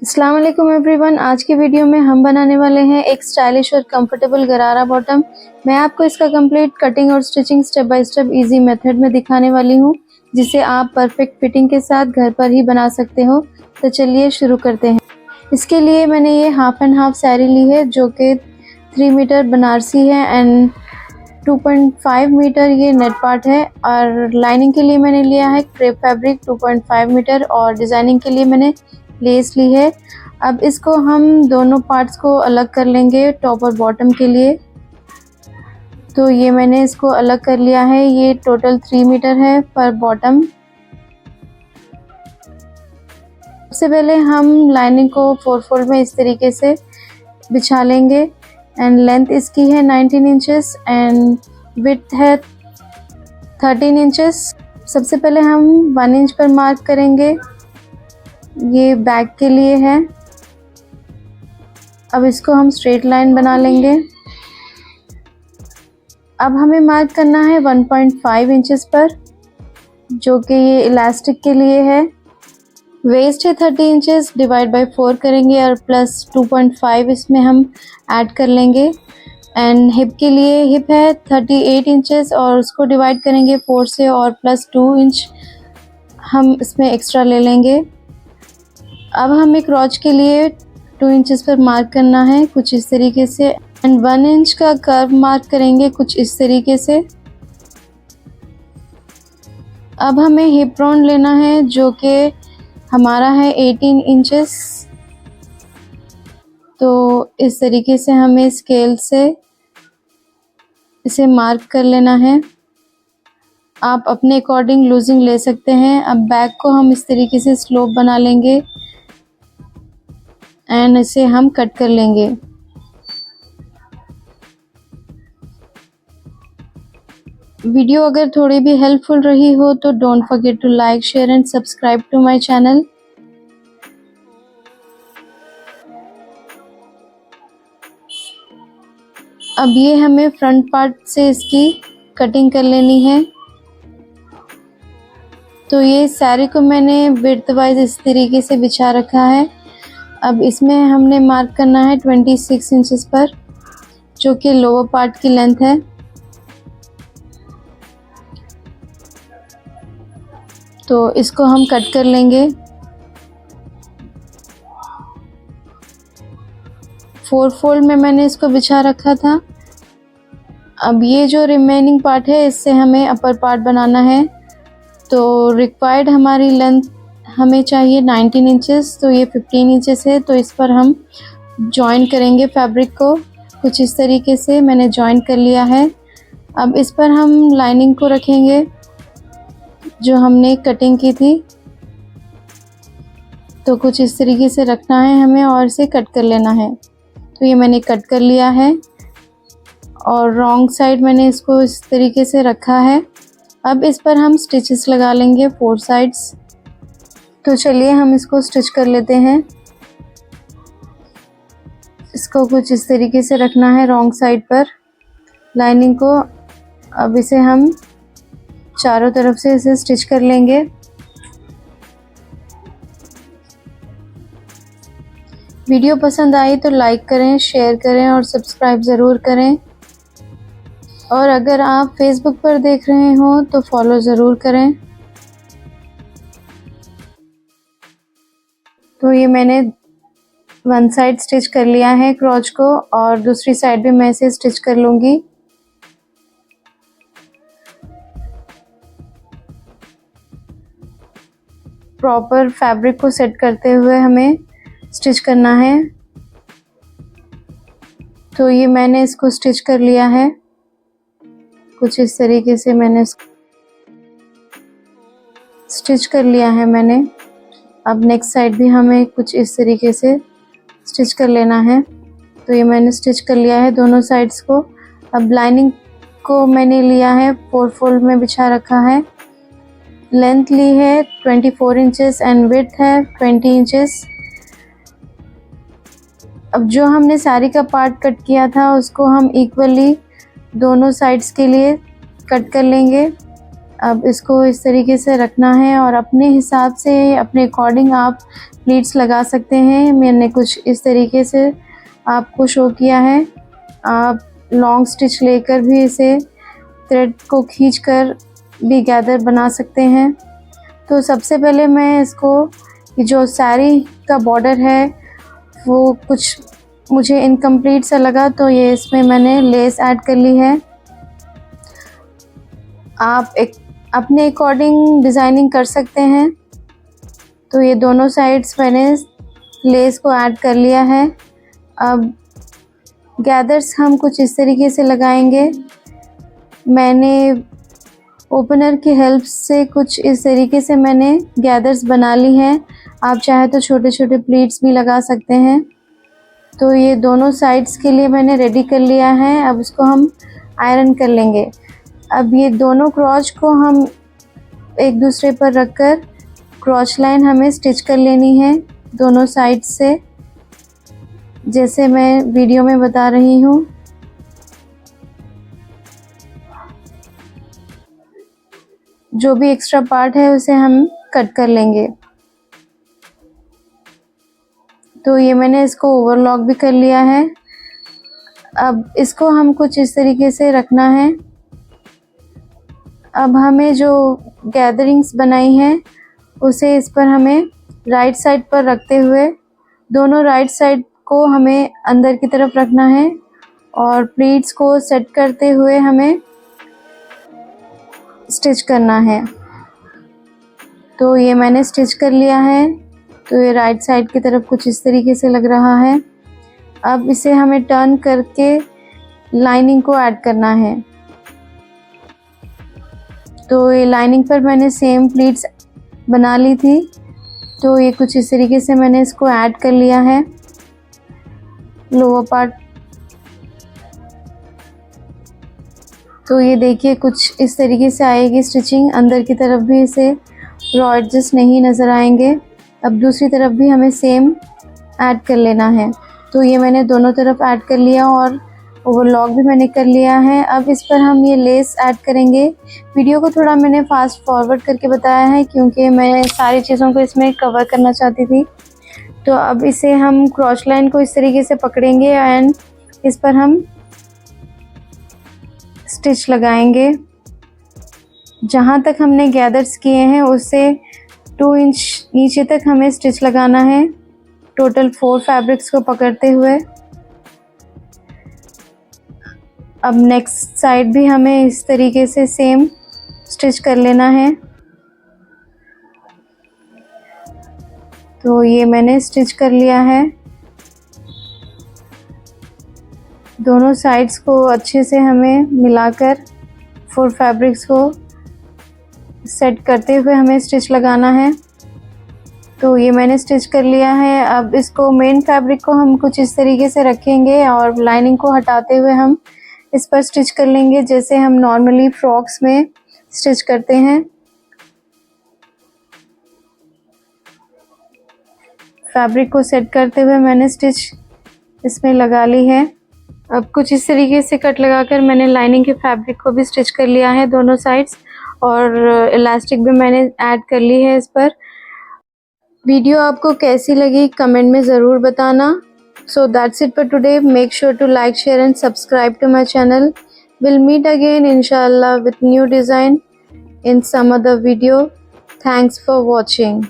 अस्सलाम वालेकुम एवरीवन। आज की वीडियो में हम बनाने वाले हैं एक स्टाइलिश और कंफर्टेबल गरारा बॉटम। मैं आपको इसका कंप्लीट कटिंग और stitching step by step easy method में दिखाने वाली हूँ, जिसे आप परफेक्ट फिटिंग के साथ घर पर ही बना सकते हो। तो चलिए शुरू करते हैं। इसके लिए मैंने ये हाफ एंड हाफ साड़ी ली है, जो कि 3 मीटर बनारसी है एंड 2.5 मीटर ये नेट पार्ट है। और लाइनिंग के लिए मैंने लिया है क्रेप फैब्रिक 2.5 मीटर और डिज़ाइनिंग के लिए मैंने लेस ली है। अब इसको हम दोनों पार्ट्स को अलग कर लेंगे टॉप और बॉटम के लिए। तो ये मैंने इसको अलग कर लिया है। ये टोटल 3 मीटर है पर बॉटम। सबसे पहले हम लाइनिंग को 4 फोल्ड में इस तरीके से बिछा लेंगे एंड लेंथ इसकी है 19 इंचेस एंड विड्थ है 13 इंचेस। सबसे पहले हम 1 इंच पर मार्क करेंगे, ये बैक के लिए है। अब इसको हम स्ट्रेट लाइन बना लेंगे। अब हमें मार्क करना है 1.5 इंचेस पर, जो कि ये इलास्टिक के लिए है। वेस्ट है 30 इंचेस, डिवाइड बाय 4 करेंगे और प्लस 2.5 इसमें हम ऐड कर लेंगे। एंड हिप के लिए हिप है 38 इंचेस और उसको डिवाइड करेंगे 4 से और प्लस 2 इंच हम इसमें एक्स्ट्रा ले लेंगे। अब हमें क्रॉच के लिए 2 इंचेस पर मार्क करना है कुछ इस तरीके से एंड 1 इंच का कर्व मार्क करेंगे कुछ इस तरीके से। अब हमें हिप राउंड लेना है, जो कि हमारा है 18 इंचेस। तो इस तरीके से हमें स्केल से इसे मार्क कर लेना है। आप अपने अकॉर्डिंग लूजिंग ले सकते हैं। अब बैक को हम इस तरीके से स्लोप बना लेंगे एंड इसे हम कट कर लेंगे। वीडियो अगर थोड़ी भी हेल्पफुल रही हो तो don't forget to like, share and subscribe to my channel. अब ये हमें फ्रंट पार्ट से इसकी कटिंग कर लेनी है। तो ये साड़ी को मैंने विड्थ वाइज इस तरीके से बिछा रखा है। अब इसमें हमने मार्क करना है 26 इंचेस पर, जो कि लोअर पार्ट की लेंथ है। तो इसको हम कट कर लेंगे। 4 फोल्ड में मैंने इसको बिछा रखा था। अब ये जो रिमेनिंग पार्ट है, इससे हमें अपर पार्ट बनाना है। तो रिक्वायर्ड हमारी लेंथ हमें चाहिए 19 इंचेस, तो ये 15 इंचेस है। तो इस पर हम जॉइन करेंगे फैब्रिक को कुछ इस तरीके से। मैंने जॉइन कर लिया है। अब इस पर हम लाइनिंग को रखेंगे जो हमने कटिंग की थी। तो कुछ इस तरीके से रखना है हमें और इसे कट कर लेना है। तो ये मैंने कट कर लिया है और रॉन्ग साइड मैंने इसको इस तरीके से रखा है। अब इस पर हम स्टिचेस लगा लेंगे 4 साइड्स। तो चलिए हम इसको स्टिच कर लेते हैं। इसको कुछ इस तरीके से रखना है रॉन्ग साइड पर लाइनिंग को। अब इसे हम चारों तरफ से इसे स्टिच कर लेंगे। वीडियो पसंद आई तो लाइक करें, शेयर करें और सब्सक्राइब ज़रूर करें। और अगर आप फेसबुक पर देख रहे हो तो फॉलो ज़रूर करें। तो ये मैंने 1 साइड स्टिच कर लिया है क्रॉच को और दूसरी साइड भी मैं इसे स्टिच कर लूँगी। प्रॉपर फैब्रिक को सेट करते हुए हमें स्टिच करना है। तो ये मैंने इसको स्टिच कर लिया है कुछ इस तरीके से। मैंने स्टिच कर लिया है मैंने। अब नेक्स्ट साइड भी हमें कुछ इस तरीके से स्टिच कर लेना है। तो ये मैंने स्टिच कर लिया है दोनों साइड्स को। अब लाइनिंग को मैंने लिया है 4 फोल्ड में बिछा रखा है। लेंथ ली है 24 इंचेस एंड विड्थ है 20 इंचेस। अब जो हमने साड़ी का पार्ट कट किया था उसको हम इक्वली दोनों साइड्स के लिए कट कर लेंगे। अब इसको इस तरीके से रखना है और अपने हिसाब से, अपने अकॉर्डिंग आप प्लीट्स लगा सकते हैं। मैंने कुछ इस तरीके से आपको शो किया है। आप लॉन्ग स्टिच लेकर भी इसे थ्रेड को खींचकर भी गैदर बना सकते हैं। तो सबसे पहले मैं इसको, जो साड़ी का बॉर्डर है वो कुछ मुझे इनकम्प्लीट सा लगा, तो ये इसमें मैंने लेस ऐड कर ली है। आप एक अपने अकॉर्डिंग डिज़ाइनिंग कर सकते हैं। तो ये दोनों साइड्स मैंने लेस को ऐड कर लिया है। अब गैदर्स हम कुछ इस तरीके से लगाएंगे। मैंने ओपनर की हेल्प से कुछ इस तरीके से मैंने गैदर्स बना ली हैं। आप चाहे तो छोटे छोटे प्लीट्स भी लगा सकते हैं। तो ये दोनों साइड्स के लिए मैंने रेडी कर लिया है। अब इसको हम आयरन कर लेंगे। अब ये दोनों क्रॉच को हम एक दूसरे पर रखकर क्रॉच लाइन हमें स्टिच कर लेनी है दोनों साइड से, जैसे मैं वीडियो में बता रही हूँ। जो भी एक्स्ट्रा पार्ट है उसे हम कट कर लेंगे। तो ये मैंने इसको ओवरलॉक भी कर लिया है। अब इसको हम कुछ इस तरीके से रखना है। अब हमें जो गैदरिंग्स बनाई हैं उसे इस पर हमें राइट साइड पर रखते हुए, दोनों राइट साइड को हमें अंदर की तरफ रखना है और प्लीट्स को सेट करते हुए हमें स्टिच करना है। तो ये मैंने स्टिच कर लिया है। तो ये राइट साइड की तरफ कुछ इस तरीके से लग रहा है। अब इसे हमें टर्न करके लाइनिंग को ऐड करना है। तो ये लाइनिंग पर मैंने सेम प्लीट्स बना ली थी। तो ये कुछ इस तरीके से मैंने इसको ऐड कर लिया है लोअर पार्ट। तो ये देखिए कुछ इस तरीके से आएगी स्टिचिंग। अंदर की तरफ भी इसे रॉ एडजस्ट नहीं नज़र आएंगे। अब दूसरी तरफ भी हमें सेम ऐड कर लेना है। तो ये मैंने दोनों तरफ ऐड कर लिया और ओवरलॉक भी मैंने कर लिया है। अब इस पर हम ये लेस ऐड करेंगे। वीडियो को थोड़ा मैंने फास्ट फॉरवर्ड करके बताया है क्योंकि मैं सारी चीज़ों को इसमें कवर करना चाहती थी। तो अब इसे हम क्रॉच लाइन को इस तरीके से पकड़ेंगे एंड इस पर हम स्टिच लगाएंगे। जहाँ तक हमने गैदर्स किए हैं उससे 2 इंच नीचे तक हमें स्टिच लगाना है, टोटल 4 फैब्रिक्स को पकड़ते हुए। अब नेक्स्ट साइड भी हमें इस तरीके से सेम स्टिच कर लेना है। तो ये मैंने स्टिच कर लिया है। दोनों साइड्स को अच्छे से हमें मिलाकर 4 फैब्रिक्स को सेट करते हुए हमें स्टिच लगाना है। तो ये मैंने स्टिच कर लिया है। अब इसको मेन फैब्रिक को हम कुछ इस तरीके से रखेंगे और लाइनिंग को हटाते हुए हम इस पर स्टिच कर लेंगे, जैसे हम नॉर्मली फ्रॉक्स में स्टिच करते हैं। फैब्रिक को सेट करते हुए मैंने स्टिच इसमें लगा ली है। अब कुछ इस तरीके से कट लगाकर मैंने लाइनिंग के फैब्रिक को भी स्टिच कर लिया है दोनों साइड्स, और इलास्टिक भी मैंने ऐड कर ली है इस पर। वीडियो आपको कैसी लगी कमेंट में ज़रूर बताना। So that's it for today. Make sure to like, share and subscribe to my channel. We'll meet again inshallah with new design in some other video. Thanks for watching.